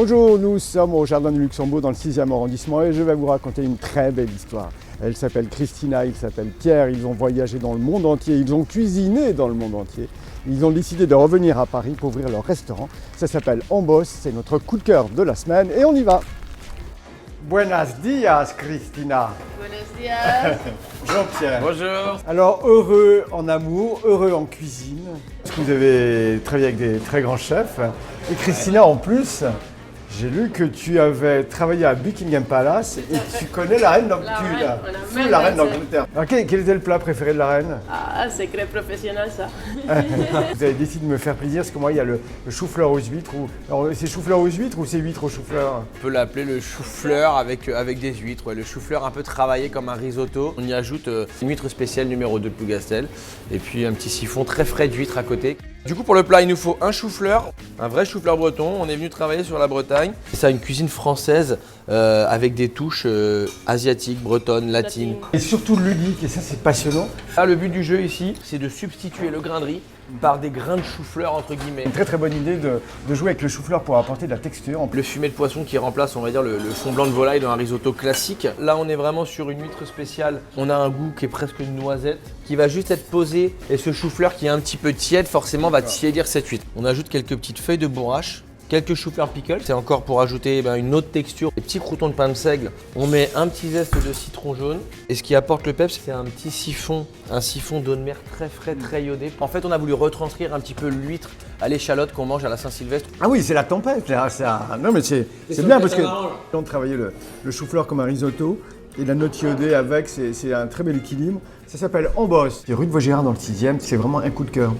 Bonjour, nous sommes au Jardin du Luxembourg dans le 6e arrondissement et je vais vous raconter une très belle histoire. Elle s'appelle Christina, il s'appelle Pierre, ils ont voyagé dans le monde entier, ils ont cuisiné dans le monde entier. Ils ont décidé de revenir à Paris pour ouvrir leur restaurant. Ça s'appelle Ambos, c'est notre coup de cœur de la semaine et on y va. Buenos dias, Christina. Buenos dias. Bonjour Pierre. Bonjour. Alors, heureux en amour, heureux en cuisine. Parce que vous avez travaillé avec des très grands chefs. Et Christina, en plus, j'ai lu que tu avais travaillé à Buckingham Palace et tu connais la reine d'Angleterre. Alors, quel était le plat préféré de la reine? Ah, secret professionnel ça. Vous avez décidé de me faire plaisir parce que moi, il y a le chou-fleur aux huîtres. Alors, c'est chou-fleur aux huîtres ou c'est huîtres aux chou-fleur? On peut l'appeler le chou-fleur avec des huîtres. Ouais. Le chou-fleur un peu travaillé comme un risotto. On y ajoute une huître spéciale numéro 2 de Plougastel et puis un petit siphon très frais d'huître à côté. Du coup, pour le plat, il nous faut un chou-fleur, un vrai chou-fleur breton. On est venu travailler sur la Bretagne. C'est ça, une cuisine française avec des touches asiatiques, bretonnes, latines. Et surtout ludique, et ça, c'est passionnant. Là, le but du jeu ici, c'est de substituer le grain de riz par des grains de chou-fleur entre guillemets. Une très très bonne idée de jouer avec le chou-fleur pour apporter de la texture. Le fumet de poisson qui remplace, on va dire, le fond blanc de volaille dans un risotto classique. Là, on est vraiment sur une huître spéciale. On a un goût qui est presque une noisette, qui va juste être posé. Et ce chou-fleur qui est un petit peu tiède, forcément, va tiédir cette huître. On ajoute quelques petites feuilles de bourrache. Quelques choux-fleurs pickles, c'est encore pour ajouter une autre texture. Des petits croûtons de pain de seigle. On met un petit zeste de citron jaune. Et ce qui apporte le peps, c'est un petit siphon, un siphon d'eau de mer très frais, très iodé. En fait, on a voulu retranscrire un petit peu l'huître à l'échalote qu'on mange à la Saint-Sylvestre. Ah oui, c'est la tempête là. Non mais c'est bien parce que on travaillait le chou-fleur comme un risotto et la note iodée avec, c'est un très bel équilibre. Ça s'appelle Ambos. C'est rue de Vaugirard dans le 6e, c'est vraiment un coup de cœur.